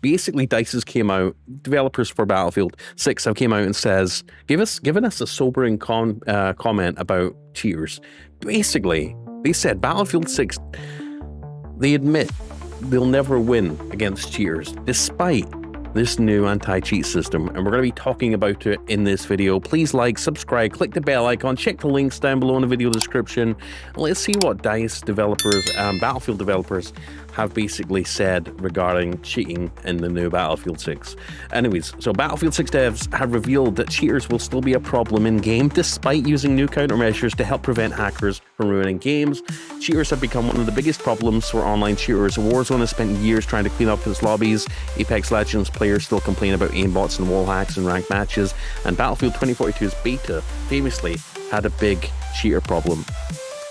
Basically, DICE has came out, developers for Battlefield 6 have came out and given us a sobering comment about cheaters. Basically, they said Battlefield 6, they admit they'll never win against cheaters, despite this new anti-cheat system, and we're going to be talking about it in this video. Please like, subscribe, click the bell icon, check the links down below in the video description, and let's see what DICE developers and Battlefield developers have basically said regarding cheating in the new Battlefield 6. Anyways, so Battlefield 6 devs have revealed that cheaters will still be a problem in-game despite using new countermeasures to help prevent hackers from ruining games. Cheaters have become one of the biggest problems for online shooters. Warzone has spent years trying to clean up its lobbies. Apex Legends players still complain about aimbots and wall hacks in ranked matches, and Battlefield 2042's beta famously had a big cheater problem.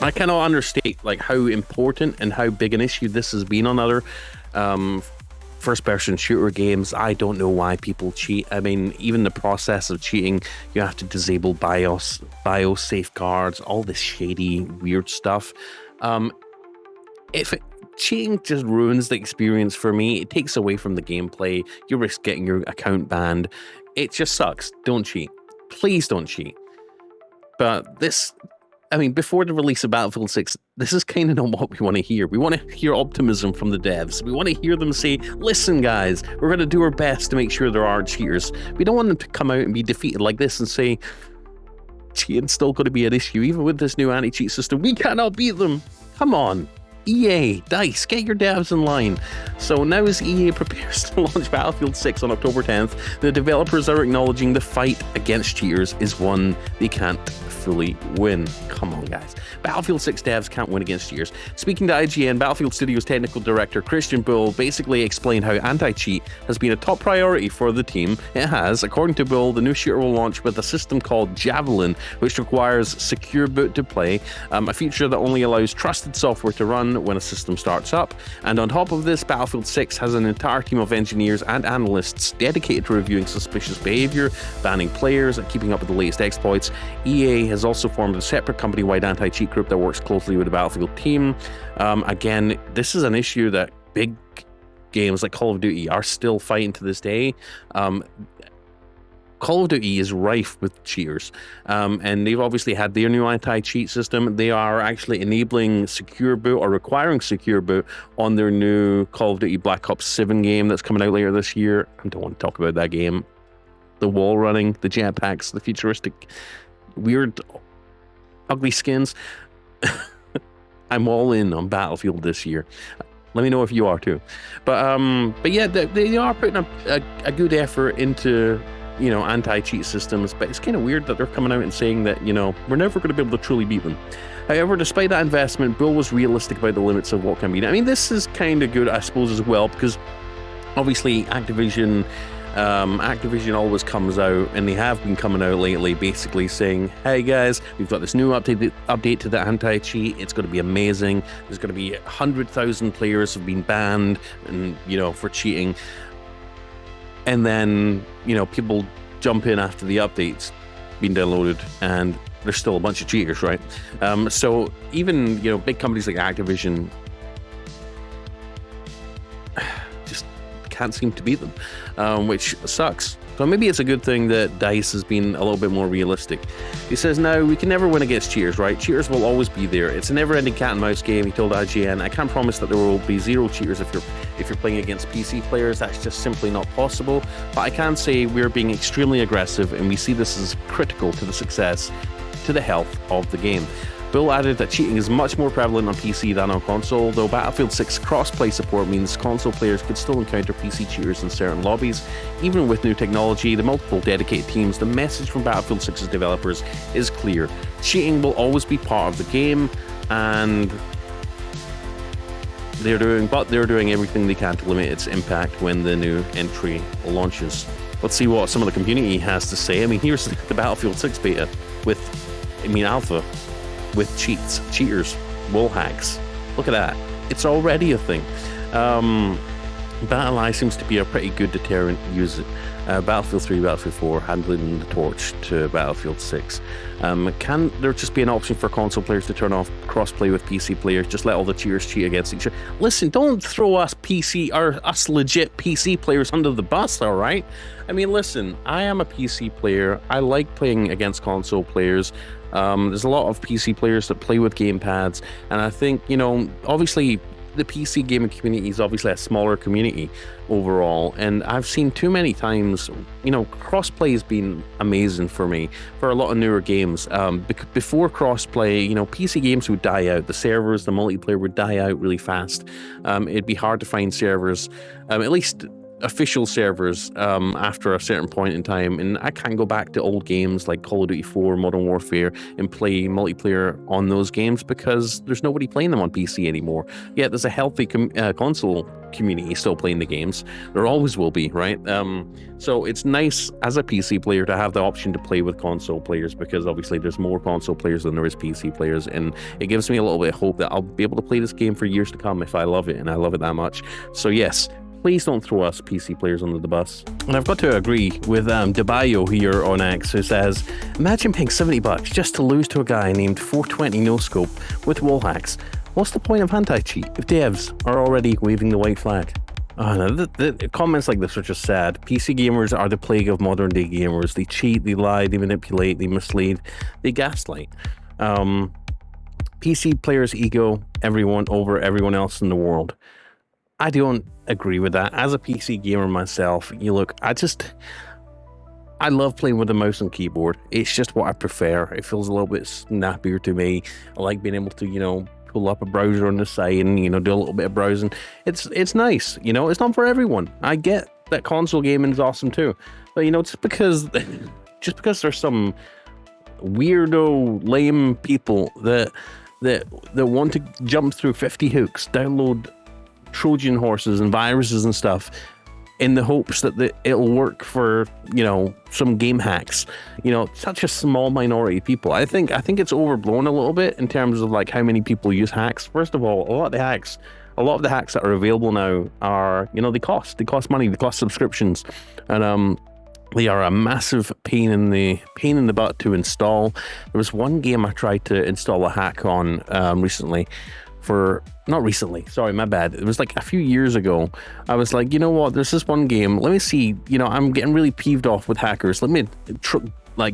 I cannot understate how important and how big an issue this has been on other first-person shooter games. I don't know why people cheat. I mean, even the process of cheating, you have to disable BIOS safeguards, all this shady, weird stuff. Cheating just ruins the experience for me. It takes away from the gameplay. You risk getting your account banned. It just sucks. Don't cheat. Please don't cheat. But this... I mean, before the release of Battlefield 6, this is kind of not what we want to hear. We want to hear optimism from the devs. We want to hear them say, listen, guys, we're going to do our best to make sure there aren't cheaters. We don't want them to come out and be defeated like this and say, cheating's still going to be an issue. Even with this new anti-cheat system, we cannot beat them. Come on. EA, DICE, get your devs in line. So now as EA prepares to launch Battlefield 6 on October 10th, the developers are acknowledging the fight against cheaters is one they can't fully win. Come on, guys. Battlefield 6 devs can't win against cheaters. Speaking to IGN, Battlefield Studios technical director Christian Bull basically explained how anti-cheat has been a top priority for the team. It has. According to Bull, the new shooter will launch with a system called Javelin, which requires secure boot to play, a feature that only allows trusted software to run when a system starts up. And on top of this, Battlefield 6 has an entire team of engineers and analysts dedicated to reviewing suspicious behavior, banning players, and keeping up with the latest exploits. EA has also formed a separate company-wide anti-cheat group that works closely with the Battlefield team. Again, this is an issue that big games like Call of Duty are still fighting to this day. Call of Duty is rife with cheaters, and they've obviously had their new anti-cheat system. They are actually enabling secure boot or requiring secure boot on their new Call of Duty Black Ops 7 game that's coming out later this year. I don't want to talk about that game. The wall running, the jetpacks, the futuristic, weird, ugly skins. I'm all in on Battlefield this year. Let me know if you are too. But yeah, they are putting a good effort into, anti-cheat systems, but it's kind of weird that they're coming out and saying that, we're never going to be able to truly beat them. However, despite that investment, Bull was realistic about the limits of what can be done. I mean, this is kind of good, I suppose, as well, because obviously Activision always comes out, and they have been coming out lately basically saying, hey guys, we've got this new update to the anti-cheat. It's going to be amazing. There's going to be 100,000 players have been banned and for cheating, and then people jump in after the update's been downloaded and there's still a bunch of cheaters, right? So even big companies like Activision just can't seem to beat them, which sucks. So maybe it's a good thing that DICE has been a little bit more realistic. He says, now, we can never win against cheaters, right? Cheaters will always be there. It's a never-ending cat and mouse game, he told IGN. I can't promise that there will be zero cheaters if you're playing against PC players. That's just simply not possible. But I can say we're being extremely aggressive, and we see this as critical to the success, to the health of the game. Bull added that cheating is much more prevalent on PC than on console, though Battlefield 6 cross-play support means console players could still encounter PC cheaters in certain lobbies. Even with new technology, the multiple dedicated teams, the message from Battlefield 6's developers is clear. Cheating will always be part of the game, and they're doing everything they can to limit its impact when the new entry launches. Let's see what some of the community has to say. I mean, here's the Battlefield 6 beta alpha. With cheaters, wall hacks. Look at that. It's already a thing. Battle seems to be a pretty good deterrent. Use it. Battlefield 3, Battlefield 4, handling the torch to Battlefield 6. Can there just be an option for console players to turn off crossplay with PC players? Just let all the cheaters cheat against each other. Listen, don't throw us legit PC players under the bus, all right? I mean, listen, I am a PC player. I like playing against console players. There's a lot of PC players that play with gamepads, and I think, you know, obviously the PC gaming community is obviously a smaller community overall, and I've seen too many times, you know, crossplay has been amazing for me for a lot of newer games. Before crossplay, you know, PC games would die out. The servers, the multiplayer would die out really fast. It'd be hard to find servers, at least official servers, after a certain point in time, and I can't go back to old games like Call of Duty 4, Modern Warfare, and play multiplayer on those games because there's nobody playing them on PC anymore. Yeah, there's a healthy console community still playing the games. There always will be, right? So it's nice as a PC player to have the option to play with console players, because obviously there's more console players than there is PC players, and it gives me a little bit of hope that I'll be able to play this game for years to come if I love it, and I love it that much. So yes, please don't throw us PC players under the bus. And I've got to agree with DeBayo here on X, who says, imagine paying $70 just to lose to a guy named 420 no scope with wall hacks. What's the point of anti-cheat if devs are already waving the white flag? Oh, no, the comments like this are just sad. PC gamers are the plague of modern day gamers. They cheat, they lie, they manipulate, they mislead, they gaslight. PC players ego everyone over everyone else in the world. I don't agree with that. As a PC gamer myself, I love playing with a mouse and keyboard. It's just what I prefer. It feels a little bit snappier to me. I like being able to, you know, pull up a browser on the side and, you know, do a little bit of browsing. It's nice, you know. It's not for everyone. I get that console gaming is awesome too, but you know, just because there's some weirdo, lame people that want to jump through 50 hooks, download Trojan horses and viruses and stuff in the hopes that it'll work for, you know, some game hacks. You know, such a small minority of people. I think it's overblown a little bit in terms of like how many people use hacks. First of all, a lot of the hacks that are available now are, you know, they cost money, they cost subscriptions, and they are a massive pain in the butt to install. There was one game I tried to install a hack on recently. Not recently, sorry, my bad. It was like a few years ago. I was like, you know what, there's this one game. Let me see, you know, I'm getting really peeved off with hackers. Let me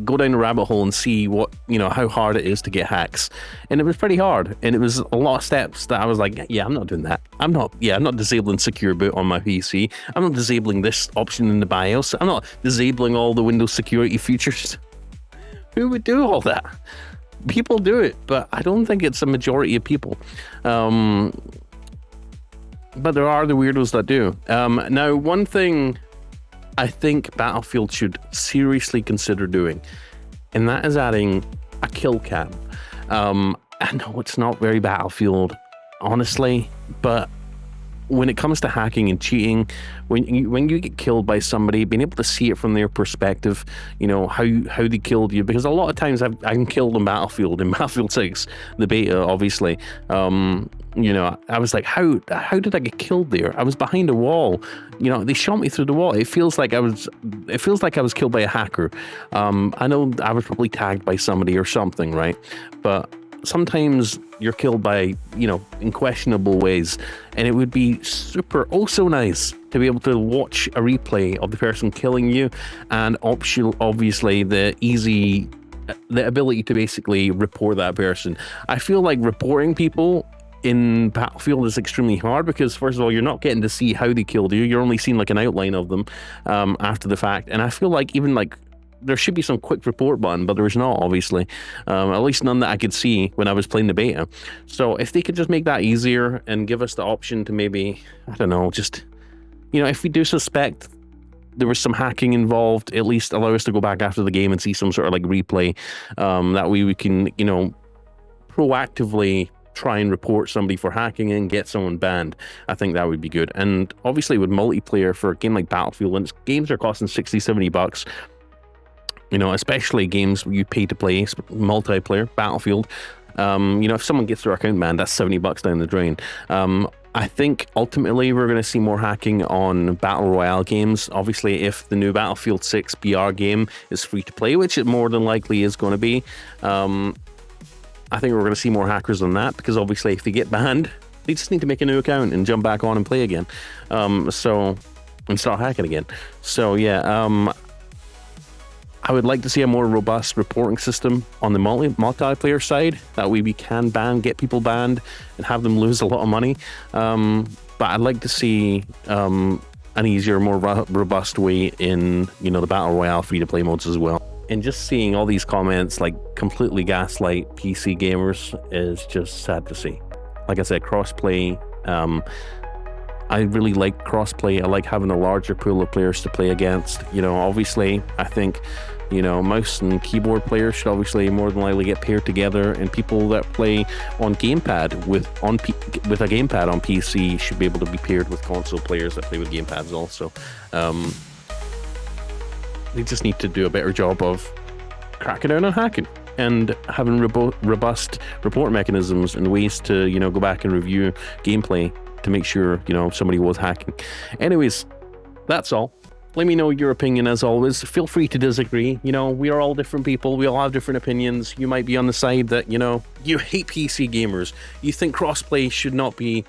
go down a rabbit hole and see what, you know, how hard it is to get hacks. And it was pretty hard. And it was a lot of steps that I was like, yeah, I'm not doing that. I'm not disabling secure boot on my PC. I'm not disabling this option in the BIOS. I'm not disabling all the Windows security features. Who would do all that? People do it, but I don't think it's a majority of people. But there are the weirdos that do. Now, one thing I think Battlefield should seriously consider doing, and that is adding a kill cam. I know it's not very Battlefield, honestly, but when it comes to hacking and cheating, when you get killed by somebody, being able to see it from their perspective, you know, how they killed you, because a lot of times I'm killed in Battlefield 6, the beta, obviously. You know, I was like, how did I get killed there? I was behind a wall. You know, they shot me through the wall. It feels like I was killed by a hacker. I know I was probably tagged by somebody or something, right? But sometimes you're killed by, you know, in questionable ways, and it would be so nice to be able to watch a replay of the person killing you, and obviously the ability to basically report that person. I feel like reporting people in Battlefield is extremely hard because, first of all, you're not getting to see how they killed you. You're only seeing like an outline of them after the fact, and I feel like even like there should be some quick report button, but there's not, obviously. At least none that I could see when I was playing the beta. So if they could just make that easier and give us the option to maybe, I don't know, just, you know, if we do suspect there was some hacking involved, at least allow us to go back after the game and see some sort of like replay. That way we can, you know, proactively try and report somebody for hacking and get someone banned. I think that would be good. And obviously with multiplayer for a game like Battlefield, when games are costing $60-$70, you know, especially games you pay to play, multiplayer, Battlefield, you know, if someone gets their account banned, that's $70 down the drain. I think ultimately we're going to see more hacking on Battle Royale games. Obviously, if the new Battlefield 6 BR game is free to play, which it more than likely is going to be, I think we're going to see more hackers on that, because obviously if they get banned, they just need to make a new account and jump back on and play again. And start hacking again. So yeah, I would like to see a more robust reporting system on the multiplayer side. That way we can get people banned and have them lose a lot of money. But I'd like to see an easier, more robust way in, you know, the Battle Royale free-to-play modes as well. And just seeing all these comments like completely gaslight PC gamers is just sad to see. Like I said, crossplay. I really like crossplay. I like having a larger pool of players to play against. You know, obviously, I think, you know, mouse and keyboard players should obviously more than likely get paired together, and people that play on gamepad with a gamepad on PC should be able to be paired with console players that play with gamepads also. They just need to do a better job of cracking down on hacking and having robust report mechanisms and ways to, you know, go back and review gameplay to make sure, you know, somebody was hacking. Anyways, that's all. Let me know your opinion as always. Feel free to disagree. You know, we are all different people. We all have different opinions. You might be on the side that, you know, you hate PC gamers. You think crossplay should not be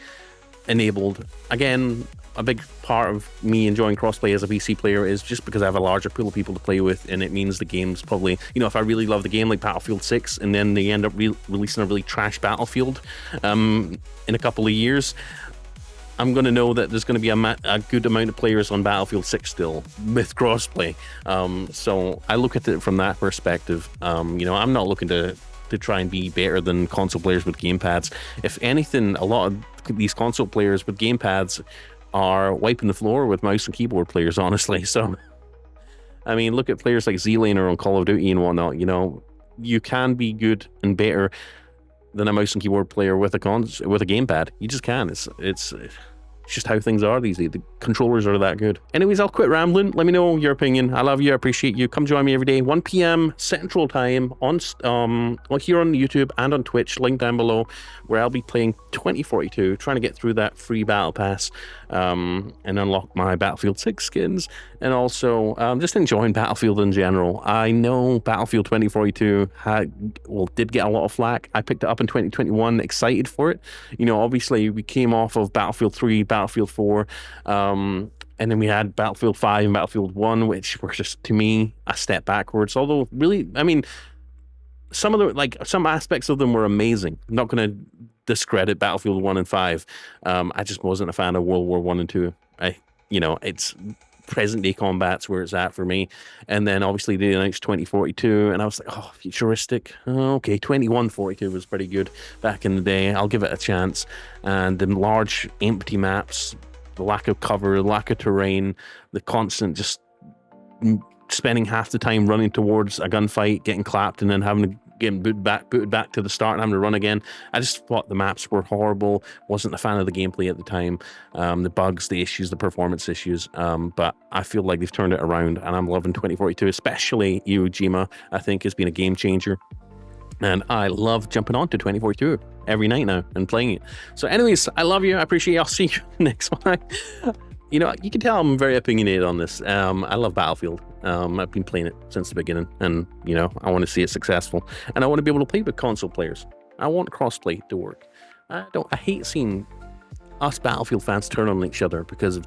enabled. Again, a big part of me enjoying crossplay as a PC player is just because I have a larger pool of people to play with, and it means the game's probably, you know, if I really love the game like Battlefield 6 and then they end up releasing a really trash Battlefield in a couple of years, I'm going to know that there's going to be a good amount of players on Battlefield 6 still with crossplay. So I look at it from that perspective. You know, I'm not looking to try and be better than console players with gamepads. If anything, a lot of these console players with gamepads are wiping the floor with mouse and keyboard players, honestly. So, I mean, look at players like Z-Laner on Call of Duty and whatnot. You know, you can be good and better than a mouse and keyboard player with a gamepad. You just can. It's just how things are these days. The controllers are that good. Anyways, I'll quit rambling. Let me know your opinion. I love you. I appreciate you. Come join me every day, 1 p.m. Central Time on here on YouTube and on Twitch, link down below, where I'll be playing 2042, trying to get through that free battle pass and unlock my Battlefield 6 skins, and also just enjoying Battlefield in general. I know Battlefield 2042 did get a lot of flack. I picked it up in 2021, excited for it. You know, obviously we came off of Battlefield 3, Battlefield 4, and then we had Battlefield 5 and Battlefield 1, which were just, to me, a step backwards. Although, really, I mean, some aspects of them were amazing. I'm not going to discredit Battlefield 1 and 5. I just wasn't a fan of World War 1 and 2. You know, it's present day combat's where it's at for me. And then obviously they announced 2042, and I was like, oh, futuristic. Oh, okay, 2142 was pretty good back in the day. I'll give it a chance. And the large empty maps, the lack of cover, the lack of terrain, the constant just spending half the time running towards a gunfight, getting clapped, and then having to get booted back to the start and having to run again. I just thought the maps were horrible. Wasn't a fan of the gameplay at the time. The bugs, the issues, the performance issues. But I feel like they've turned it around, and I'm loving 2042, especially Iwo Jima. I think has been a game changer. And I love jumping on to 2042 every night now and playing it. So anyways, I love you. I appreciate you. I'll see you next one. You know, you can tell I'm very opinionated on this. I love Battlefield. I've been playing it since the beginning, and, you know, I want to see it successful. And I want to be able to play with console players. I want crossplay to work. I hate seeing us Battlefield fans turn on each other because of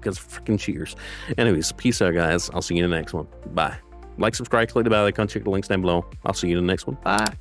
freaking cheaters. Anyways, peace out, guys. I'll see you in the next one. Bye. Like, subscribe, click the bell icon, check the links down below. I'll see you in the next one. Bye.